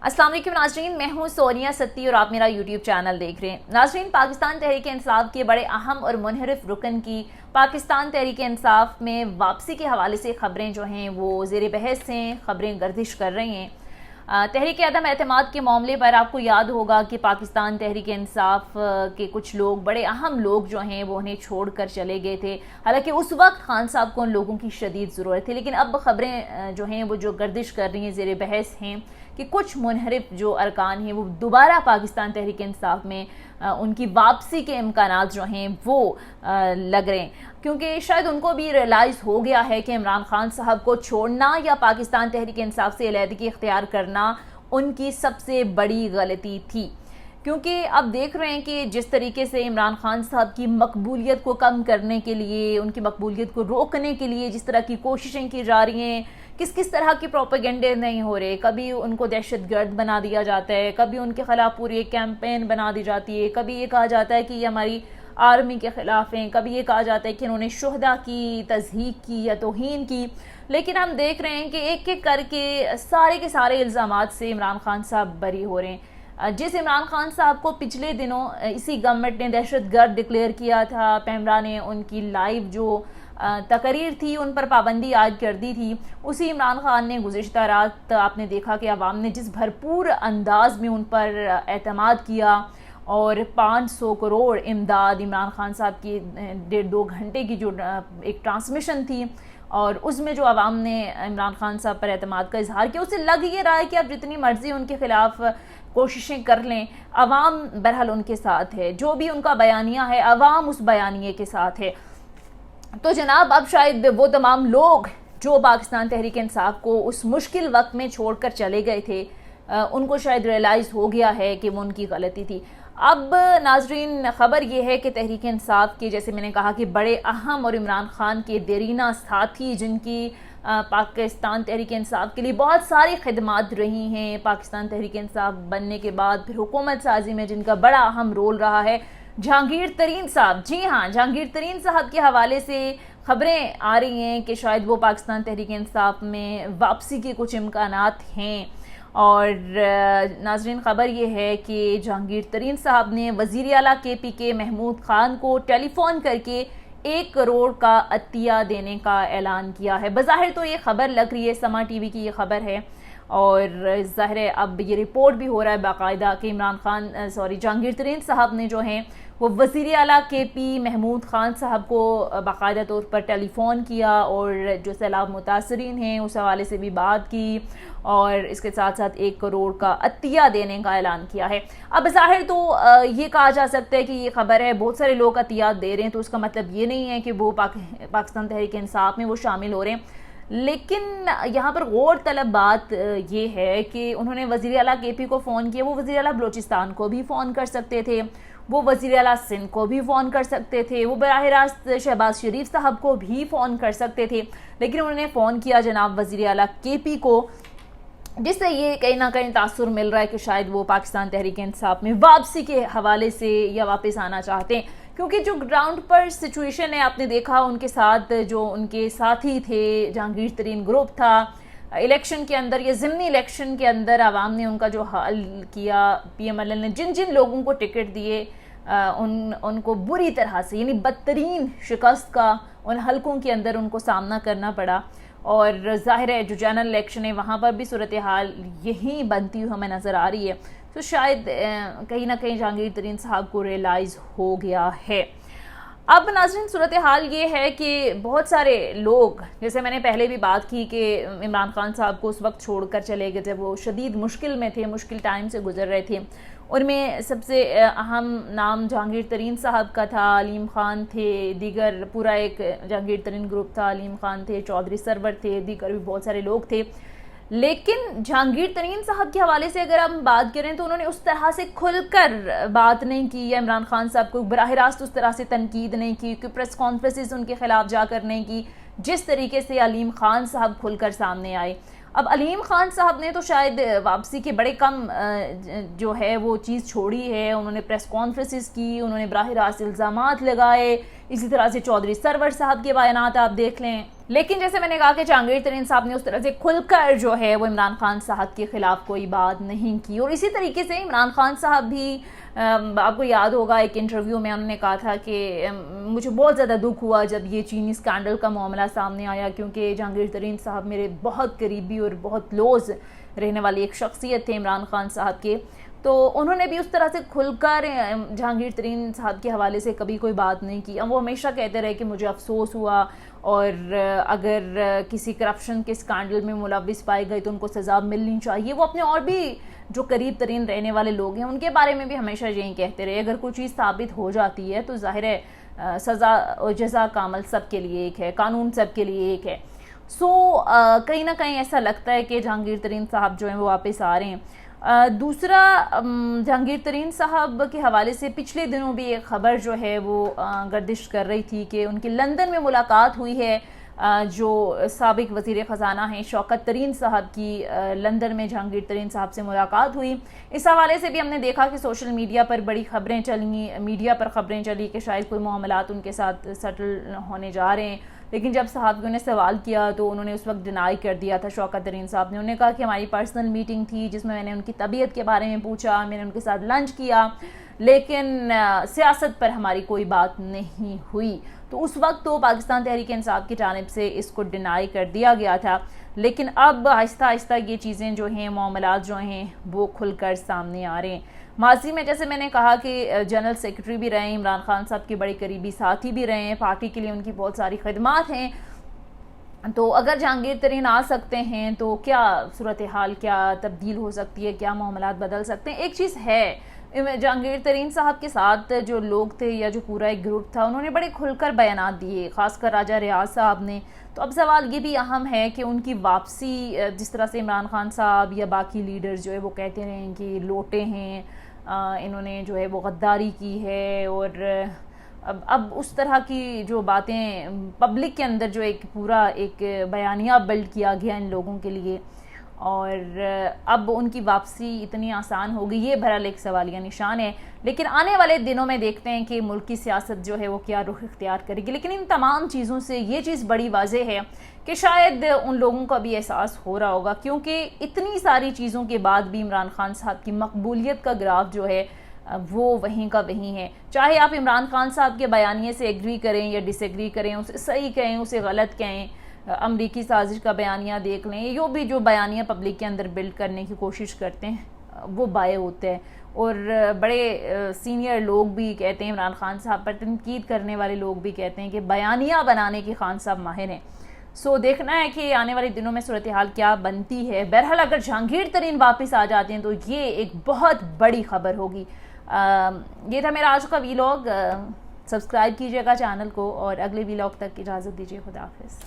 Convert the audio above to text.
अस्सलाम वालेकुम नाज़रीन, मैं हूं सोनिया सत्ती और आप मेरा यूट्यूब चैनल देख रहे हैं। नाज़रीन, पाकिस्तान तहरीक इंसाफ के बड़े अहम और मुनहरिफ रुकन की पाकिस्तान तहरीक इंसाफ में वापसी के हवाले से ख़बरें जो हैं वो ज़ेर बहस हैं, ख़बरें गर्दिश कर रही हैं। तहरीक अदम एतमाद के मामले पर आपको याद होगा कि पाकिस्तान तहरीक इंसाफ के कुछ लोग, बड़े अहम लोग जो हैं वो उन्हें छोड़ कर चले गए थे। हालांकि उस वक्त खान साहब को उन लोगों की शदीद ज़रूरत थी, लेकिन अब ख़बरें जो हैं वो जो गर्दिश कर रही हैं, ज़ेर बहस हैं कि कुछ मुनहरिफ जो अरकान हैं वो दोबारा पाकिस्तान तहरीक इंसाफ में उनकी वापसी के इम्कानात जो हैं वो लग रहे हैं, क्योंकि शायद उनको भी रियलाइज़ हो गया है कि इमरान खान साहब को छोड़ना या पाकिस्तान तहरीक इंसाफ से अलहदगी इख्तियार करना उनकी सबसे बड़ी गलती थी। क्योंकि अब देख रहे हैं कि जिस तरीके से इमरान खान साहब की मकबूलियत को कम करने के लिए, उनकी मकबूलियत को रोकने के लिए जिस तरह की कोशिशें की जा रही हैं, किस किस तरह की प्रोपेगेंडे नहीं हो रहे। कभी उनको दहशतगर्द बना दिया जाता है, कभी उनके ख़िलाफ़ पूरी एक कैंपेन बना दी जाती है, कभी ये कहा जाता है कि ये हमारी आर्मी के ख़िलाफ़ हैं, कभी ये कहा जाता है कि इन्होंने शुहदा की तज़हीक की या तौहीन की। लेकिन हम देख रहे हैं कि एक एक करके सारे के सारे इल्ज़ामात से इमरान खान साहब बरी हो रहे हैं। जिस इमरान खान साहब को पिछले दिनों इसी गवर्नमेंट ने दहशतगर्द डिक्लेयर किया था, पैमरा ने उनकी लाइव जो तकरीर थी उन पर पाबंदी आयद कर दी थी, उसी इमरान खान ने गुज़िश्ता रात आपने देखा कि अवाम ने जिस भरपूर अंदाज में उन पर एतमाद किया और 500 करोड़ इमदाद इमरान खान साहब की 1.5-2 घंटे की जो एक ट्रांसमिशन थी और उसमें जो अवाम ने इमरान खान साहब पर एतमाद का इजहार किया, उससे लग ये रहा है कि आप जितनी मर्जी उनके ख़िलाफ़ कोशिशें कर लें, अवाम बहरहाल उनके साथ है। जो भी उनका बयानिया है, अवाम उस बयानिए के साथ है। तो जनाब, अब शायद वो तमाम लोग जो पाकिस्तान तहरीक इंसाफ को उस मुश्किल वक्त में छोड़कर चले गए थे, उनको शायद रियलाइज़ हो गया है कि वो उनकी गलती थी। अब नाजरीन, ख़बर ये है कि तहरीक इंसाफ के, जैसे मैंने कहा, कि बड़े अहम और इमरान खान के देरीना साथी, जिनकी पाकिस्तान तहरीक इंसाफ के लिए बहुत सारी खिदमात रही हैं, पाकिस्तान तहरीक इंसाफ बनने के बाद फिर हुकूमत साजी में जिनका बड़ा अहम रोल रहा है, जहांगीर तरीन साहब। जी हाँ, जहांगीर तरीन साहब के हवाले से ख़बरें आ रही हैं कि शायद वो पाकिस्तान तहरीक इंसाफ में वापसी के कुछ इम्कानात हैं। और नाजरीन, ख़बर ये है कि जहांगीर तरीन साहब ने वज़ीर आला KPK महमूद ख़ान को टेलीफ़ोन करके 1 करोड़ का अतिया देने का ऐलान किया है। बज़ाहिर तो ये ख़बर लग रही है, समा TV की ये ख़बर है और ज़ाहिर है अब ये रिपोर्ट भी हो रहा है बाकायदा कि जहांगीर तरीन साहब ने जो हैं वो वज़ीर आला KP महमूद ख़ान साहब को बाकायदा तौर पर टेलीफ़ोन किया और जो सैलाब मुतासरीन हैं उस हवाले से भी बात की और इसके साथ साथ 1 करोड़ का अतिया देने का ऐलान किया है। अब ज़ाहिर तो ये कहा जा सकता है कि ये ख़बर है, बहुत सारे लोग अतिया दे रहे हैं, तो उसका मतलब ये नहीं है कि वो पाकिस्तान तहरीक इंसाफ में वो शामिल हो रहे हैं। लेकिन यहाँ पर गौर तलब बात ये है कि उन्होंने वज़ीर आला KP को फ़ोन किया, वो वज़ीर आला बलूचिस्तान को भी फ़ोन कर सकते थे, वो वज़ीर आला सिंध को भी फ़ोन कर सकते थे, वो बराह रास्त शहबाज शरीफ साहब को भी फ़ोन कर सकते थे, लेकिन उन्होंने फ़ोन किया जनाब वज़ीर आला KP को, जिससे ये कहीं ना कहीं तासुर मिल रहा है कि शायद वो पाकिस्तान तहरीक इंसाफ में वापसी के हवाले से या वापस आना चाहते हैं। क्योंकि जो ग्राउंड पर सिचुएशन है, आपने देखा उनके साथ जो उनके साथी थे, जहांगीर तरीन ग्रुप था, इलेक्शन के अंदर या ज़िमनी इलेक्शन के अंदर आवाम ने उनका जो हाल किया, PMLN ने जिन जिन लोगों को टिकट दिए उनको बुरी तरह से, यानी बदतरीन शिकस्त का उन हलकों के अंदर उनको सामना करना पड़ा। और ज़ाहिर है जो जनरल इलेक्शन है वहाँ पर भी सूरत हाल यही बनती हुई हमें नज़र आ रही है। तो शायद कहीं ना कहीं जहांगीर तरीन साहब को रियलाइज़ हो गया है। अब नाज़रीन, सूरत हाल ये है कि बहुत सारे लोग, जैसे मैंने पहले भी बात की कि इमरान खान साहब को उस वक्त छोड़कर चले गए जब वो शदीद मुश्किल में थे, मुश्किल टाइम से गुजर रहे थे। उनमें सबसे अहम नाम जहांगीर तरीन साहब का था, अलीम ख़ान थे, दीगर पूरा एक जहांगीर तरीन ग्रुप था, अलीम ख़ान थे, चौधरी सरवर थे, दीगर भी बहुत सारे लोग थे। लेकिन जहांगीर तरीन साहब के हवाले से अगर हम बात करें तो उन्होंने उस तरह से खुलकर बात नहीं की या इमरान खान साहब को बराह रास्त उस तरह से तनकीद नहीं की, कि प्रेस कॉन्फ्रेंसेस उनके ख़िलाफ़ जाकर नहीं की जिस तरीके से अलीम ख़ान साहब खुलकर सामने आए। अब अलीम ख़ान साहब ने तो शायद वापसी के बड़े कम जो है वो चीज़ छोड़ी है। उन्होंने प्रेस कॉन्फ्रेंसेस की, उन्होंने बराह रास्त इल्ज़ामात लगाए। इसी तरह से चौधरी सरवर साहब के बयानात आप देख लें, لیکن جیسے میں نے کہا کہ جہانگیر ترین صاحب نے اس طرح سے کھل کر جو ہے وہ عمران خان صاحب کے خلاف کوئی بات نہیں کی. اور اسی طریقے سے عمران خان صاحب بھی آپ کو یاد ہوگا ایک انٹرویو میں انہوں نے کہا تھا کہ مجھے بہت زیادہ دکھ ہوا جب یہ چینی اسکینڈل کا معاملہ سامنے آیا, کیونکہ جہانگیر ترین صاحب میرے بہت قریبی اور بہت کلوز رہنے والی ایک شخصیت تھے عمران خان صاحب کے. تو انہوں نے بھی اس طرح سے کھل کر جہانگیر ترین صاحب کے حوالے سے کبھی کوئی بات نہیں کی. وہ ہمیشہ کہتے رہے کہ مجھے افسوس ہوا, اور اگر کسی کرپشن کے اسکینڈل میں ملوث پائے گئے تو ان کو سزا ملنی چاہیے. وہ اپنے اور بھی جو قریب ترین رہنے والے لوگ ہیں ان کے بارے میں بھی ہمیشہ یہی کہتے رہے, اگر کوئی چیز ثابت ہو جاتی ہے تو ظاہر ہے سزا اور جزا کا عمل سب کے لیے ایک ہے, قانون سب کے لیے ایک ہے. سو کہیں نہ کہیں ایسا لگتا ہے کہ جہانگیر ترین صاحب جو ہیں وہ واپس آ رہے ہیں. دوسرا, جہانگیر ترین صاحب کے حوالے سے پچھلے دنوں بھی ایک خبر جو ہے وہ گردش کر رہی تھی کہ ان کی لندن میں ملاقات ہوئی ہے. جو سابق وزیر خزانہ ہیں شوکت ترین صاحب کی لندن میں جہانگیر ترین صاحب سے ملاقات ہوئی. اس حوالے سے بھی ہم نے دیکھا کہ سوشل میڈیا پر بڑی خبریں چلیں, میڈیا پر خبریں چلی کہ شاید کوئی معاملات ان کے ساتھ سیٹل ہونے جا رہے ہیں. لیکن جب صحافیوں نے سوال کیا تو انہوں نے اس وقت ڈینائی کر دیا تھا شوکت ترین صاحب نے. انہوں نے کہا کہ ہماری پرسنل میٹنگ تھی جس میں نے ان کی طبیعت کے بارے میں پوچھا, میں نے ان کے ساتھ لنچ کیا, لیکن سیاست پر ہماری کوئی بات نہیں ہوئی. تو اس وقت تو پاکستان تحریک انصاف کی جانب سے اس کو ڈینائی کر دیا گیا تھا. لیکن اب آہستہ آہستہ یہ چیزیں جو ہیں, معاملات جو ہیں وہ کھل کر سامنے آ رہے ہیں. ماضی میں جیسے میں نے کہا کہ جنرل سیکرٹری بھی رہے ہیں, عمران خان صاحب کے بڑے قریبی ساتھی بھی رہے ہیں, پارٹی کے لیے ان کی بہت ساری خدمات ہیں. تو اگر جہانگیر ترین آ سکتے ہیں تو کیا صورتحال کیا تبدیل ہو سکتی ہے, کیا معاملات بدل سکتے ہیں. ایک چیز ہے, جہانگیر ترین صاحب کے ساتھ جو لوگ تھے یا جو پورا ایک گروپ تھا انہوں نے بڑے کھل کر بیانات دیے, خاص کر راجہ ریاض صاحب نے. تو اب سوال یہ بھی اہم ہے کہ ان کی واپسی, جس طرح سے عمران خان صاحب یا باقی لیڈرز جو ہے وہ کہتے رہے ہیں کہ لوٹے ہیں, انہوں نے جو ہے وہ غداری کی ہے, اور اب اس طرح کی جو باتیں پبلک کے اندر جو ایک پورا ایک بیانیہ بلڈ کیا گیا ان لوگوں کے لیے, اور اب ان کی واپسی اتنی آسان ہوگی, یہ بہرحال ایک سوالیہ نشان ہے. لیکن آنے والے دنوں میں دیکھتے ہیں کہ ملک کی سیاست جو ہے وہ کیا رخ اختیار کرے گی. لیکن ان تمام چیزوں سے یہ چیز بڑی واضح ہے کہ شاید ان لوگوں کا بھی احساس ہو رہا ہوگا, کیونکہ اتنی ساری چیزوں کے بعد بھی عمران خان صاحب کی مقبولیت کا گراف جو ہے وہ وہیں کا وہیں ہے. چاہے آپ عمران خان صاحب کے بیانیے سے ایگری کریں یا ڈس ایگری کریں, اسے صحیح کہیں اسے غلط کہیں, امریکی سازش کا بیانیہ دیکھ لیں, جو بیانیہ پبلک کے اندر بلڈ کرنے کی کوشش کرتے ہیں وہ بائے ہوتے ہیں. اور بڑے سینئر لوگ بھی کہتے ہیں, عمران خان صاحب پر تنقید کرنے والے لوگ بھی کہتے ہیں کہ بیانیہ بنانے کے خان صاحب ماہر ہیں. سو دیکھنا ہے کہ آنے والے دنوں میں صورتحال کیا بنتی ہے. بہرحال اگر جہانگیر ترین واپس آ جاتے ہیں تو یہ ایک بہت بڑی خبر ہوگی. یہ تھا میرا آج کا ویلاگ. سبسکرائب کیجیے گا چینل کو, اور اگلے ویلاگ تک اجازت دیجیے. خدا حافظ.